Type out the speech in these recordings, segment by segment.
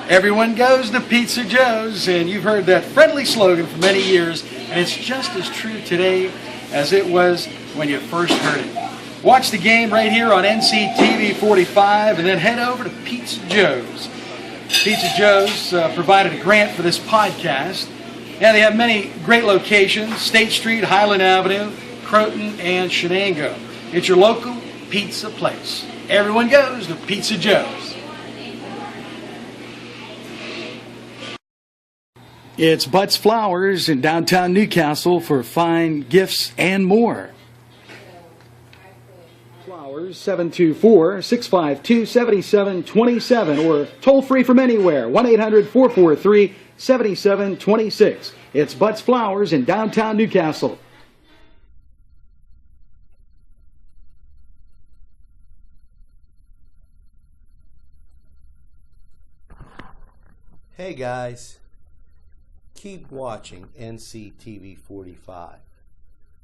Everyone goes to Pizza Joe's, and you've heard that friendly slogan for many years, and it's just as true today as it was when you first heard it. Watch the game right here on NCTV45, and then head over to Pizza Joe's. Pizza Joe's provided a grant for this podcast, and they have many great locations: State Street, Highland Avenue, Croton, and Shenango. It's your local pizza place. Everyone goes to Pizza Joe's. It's Butts Flowers in downtown Newcastle for fine gifts and more. Flowers 724-652-7727 or toll free from anywhere 1-800-443-7726. It's Butts Flowers in downtown Newcastle. Hey guys, keep watching NCTV45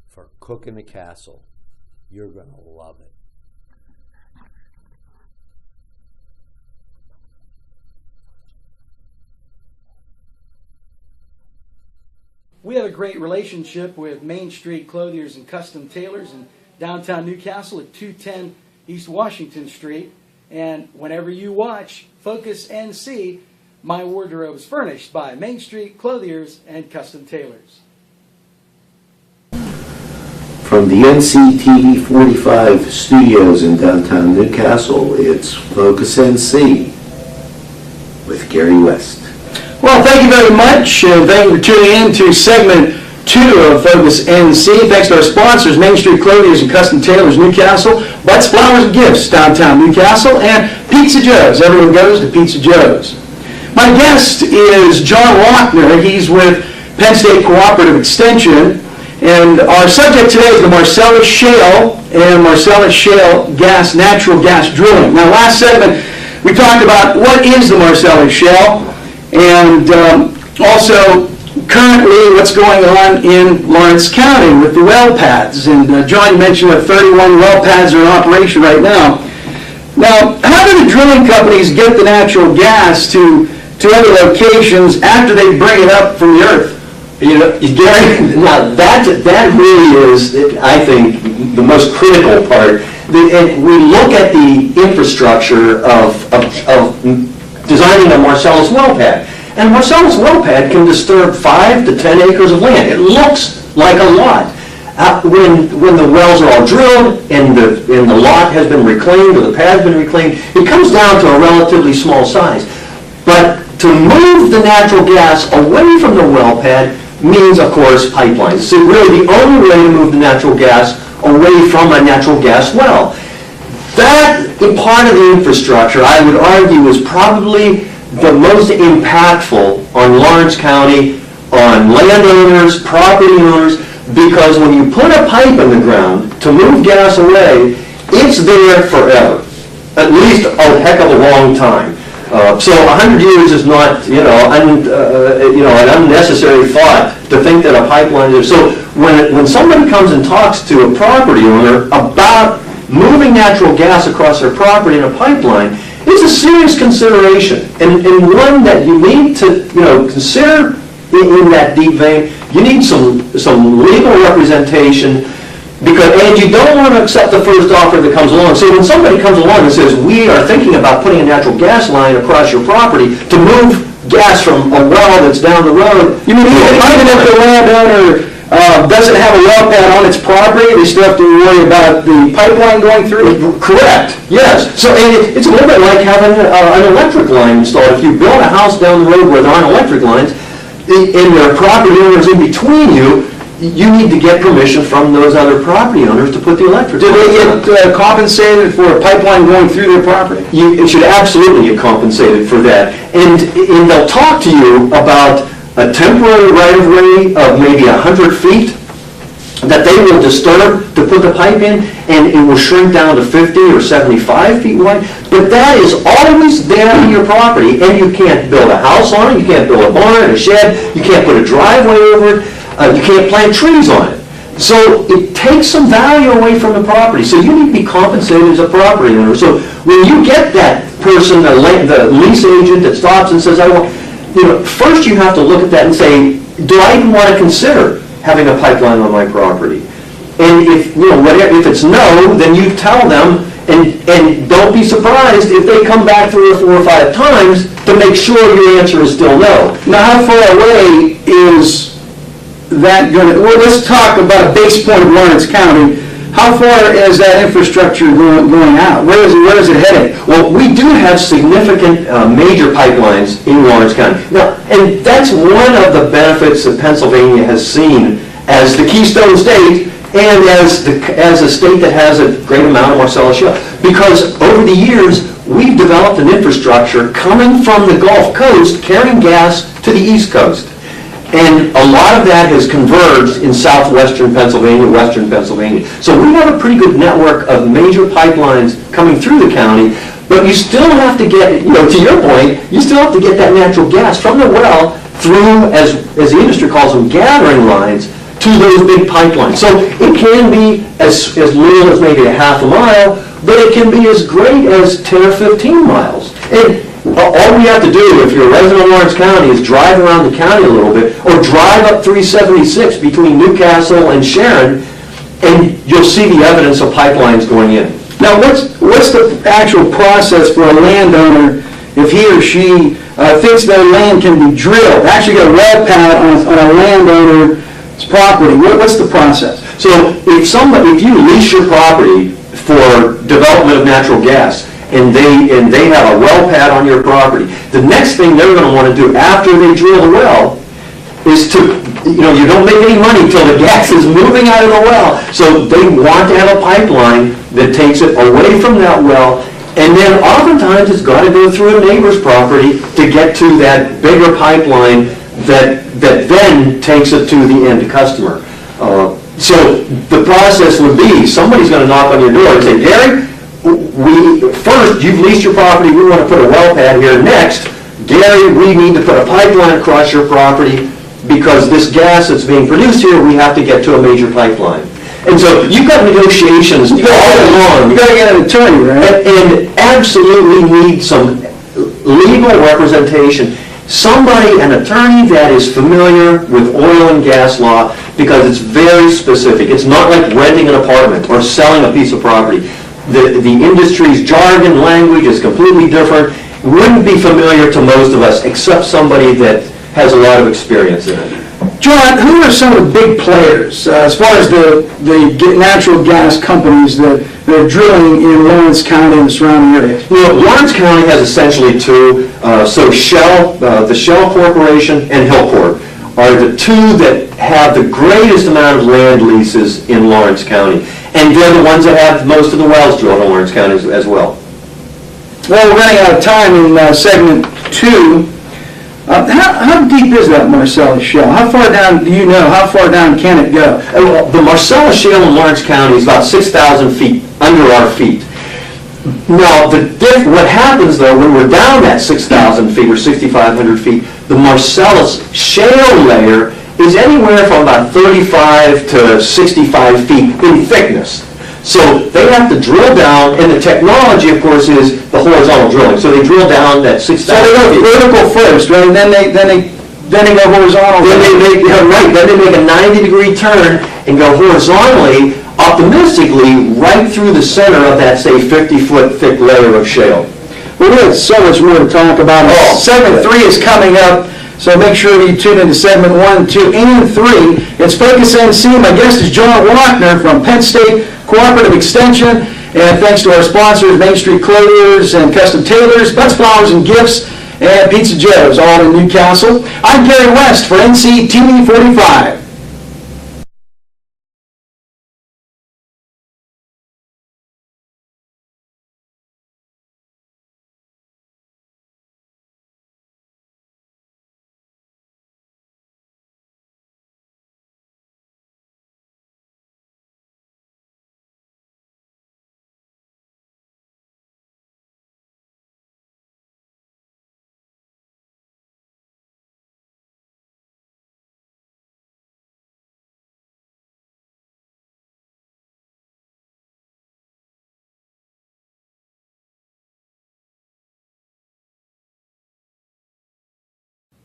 for Cooking the Castle. You're going to love it. We have a great relationship with Main Street Clothiers and Custom Tailors in downtown Newcastle at 210 East Washington Street. And whenever you watch Focus NC, my wardrobe is furnished by Main Street Clothiers and Custom Tailors. From the NCTV45 studios in downtown Newcastle, it's Focus NC with Gary West. Well, thank you very much, and thank you for tuning in to segment 2 of Focus NC. Thanks to our sponsors, Main Street Clothiers and Custom Tailors Newcastle, Butts Flowers and Gifts downtown Newcastle, and Pizza Joe's. Everyone goes to Pizza Joe's. My guest is John Laughner. He's with Penn State Cooperative Extension, and our subject today is the Marcellus Shale and Marcellus Shale natural gas drilling. Now, last segment we talked about what is the Marcellus Shale, and also currently what's going on in Lawrence County with the well pads. And John, you mentioned that 31 well pads are in operation right now. Now, how do the drilling companies get the natural gas to other locations after they bring it up from the earth? You know, Gary, now that really is, I think, the most critical part. And we look at the infrastructure of designing a Marcellus well pad. And a Marcellus well pad can disturb 5 to 10 acres of land. It looks like a lot. When the wells are all drilled and the lot has been reclaimed or the pad has been reclaimed, it comes down to a relatively small size. But to move the natural gas away from the well pad means, of course, pipelines. So really the only way to move the natural gas away from a natural gas well. That part of the infrastructure, I would argue, is probably the most impactful on Lawrence County, on landowners, property owners, because when you put a pipe in the ground to move gas away, it's there forever, at least a heck of a long time. So 100 years is not, an unnecessary thought to think that a pipeline is. So when somebody comes and talks to a property owner about moving natural gas across their property in a pipeline, it's a serious consideration, and one that you need to consider in that deep vein. You need some legal representation, and you don't want to accept the first offer that comes along. So when somebody comes along and says, we are thinking about putting a natural gas line across your property to move gas from a well that's down the road. You mean even if the landowner doesn't have a well pad on its property, they still have to worry about the pipeline going through? Correct, yes. So it's a little bit like having an electric line installed. If you build a house down the road where there aren't electric lines, and there are property owners in between you, you need to get permission from those other property owners to put the electric lines. Do they get compensated for a pipeline going through their property? It should absolutely get compensated for that. And they'll talk to you about a temporary right-of-way of maybe 100 feet that they will disturb to put the pipe in, and it will shrink down to 50 or 75 feet wide. But that is always there on your property, and you can't build a house on it, you can't build a barn, a shed, you can't put a driveway over it, you can't plant trees on it. So it takes some value away from the property. So you need to be compensated as a property owner. So when you get that person, the lease agent that stops and says, I want, first you have to look at that and say, do I even want to consider having a pipeline on my property? And if, if it's no, then you tell them, and don't be surprised if they come back 3 or 4 or 5 times to make sure your answer is still no. Now, how far away is that going to, well, let's talk about a base point of Lawrence County. How far is that infrastructure going out? Where is it headed? Well, we do have significant major pipelines in Lawrence County. Now, and that's one of the benefits that Pennsylvania has seen as the Keystone State and as a state that has a great amount of Marcellus Shale. Because over the years, we've developed an infrastructure coming from the Gulf Coast carrying gas to the East Coast. And a lot of that has converged in southwestern Pennsylvania, western Pennsylvania. So we have a pretty good network of major pipelines coming through the county, but you still have to get, to your point, you still have to get that natural gas from the well through, as the industry calls them, gathering lines to those big pipelines. So it can be as little as maybe a half a mile, but it can be as great as 10 or 15 miles. And all we have to do, if you're a resident of Lawrence County, is drive around the county a little bit, or drive up 376 between Newcastle and Sharon, and you'll see the evidence of pipelines going in. Now, what's the actual process for a landowner if he or she thinks their land can be drilled? Actually got a well pad on a landowner's property. What's the process? So if you lease your property for development of natural gas, and they have a well pad on your property, the next thing they're going to want to do after they drill the well is to, you don't make any money till the gas is moving out of the well. So they want to have a pipeline that takes it away from that well, and then oftentimes it's got to go through a neighbor's property to get to that bigger pipeline that then takes it to the end customer. So the process would be, somebody's going to knock on your door and say, Gary, first, you've leased your property, we want to put a well pad here. Next, Gary, we need to put a pipeline across your property because this gas that's being produced here, we have to get to a major pipeline. And so you've got negotiations all along. You got to get an attorney, right? And absolutely need some legal representation. Somebody, an attorney that is familiar with oil and gas law, because it's very specific. It's not like renting an apartment or selling a piece of property. The industry's jargon language is completely different. Wouldn't be familiar to most of us, except somebody that has a lot of experience in it. John, who are some of the big players as far as the natural gas companies that are drilling in Lawrence County and the surrounding area? Lawrence County has essentially two. So Shell, the Shell Corporation, and Hillcorp are the two that have the greatest amount of land leases in Lawrence County. And they're the ones that have most of the wells drilled in Lawrence County as well. Well, we're running out of time in segment 2. How deep is that Marcellus Shale? How far down do you know? How far down can it go? Well, the Marcellus Shale in Lawrence County is about 6,000 feet under our feet. Now, what happens though, when we're down that 6,000 feet or 6,500 feet, the Marcellus Shale layer is anywhere from about 35 to 65 feet in thickness. So they have to drill down, and the technology, of course, is the horizontal drilling. So they drill down that 6,000 So they go vertical first, right? And then they go horizontal. Then they make a 90-degree turn and go horizontally, optimistically, right through the center of that, say, 50-foot thick layer of shale. Well, we have so much more to talk about. Segment 3 is coming up, so make sure you tune into segment 1, 2, and 3. It's Focus NC. My guest is John Laughner from Penn State Cooperative Extension. And thanks to our sponsors, Main Street Clothiers and Custom Tailors, Butts, Flowers, and Gifts, and Pizza Joe's, all in Newcastle. I'm Gary West for NCTV45.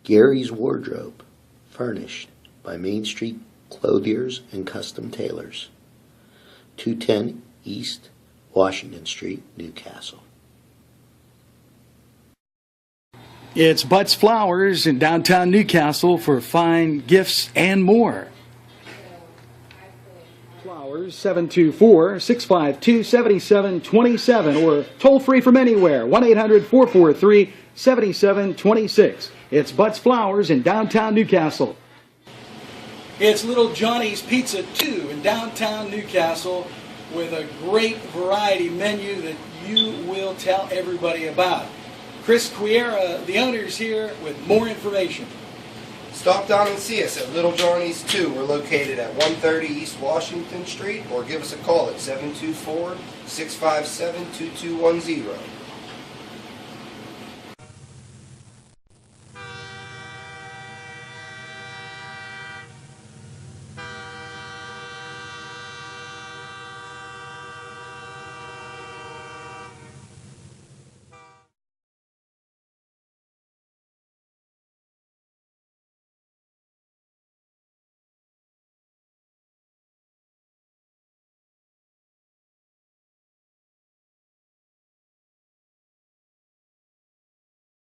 Gary's Wardrobe, furnished by Main Street Clothiers and Custom Tailors, 210 East Washington Street, Newcastle. It's Butts Flowers in downtown Newcastle for fine gifts and more. Flowers 724-652-7727 or toll free from anywhere 1-800-443-7726. It's Butts Flowers in downtown Newcastle. It's Little Johnny's Pizza 2 in downtown Newcastle with a great variety menu that you will tell everybody about. Chris Quiera, the owner, is here with more information. Stop down and see us at Little Johnny's 2. We're located at 130 East Washington Street, or give us a call at 724-657-2210.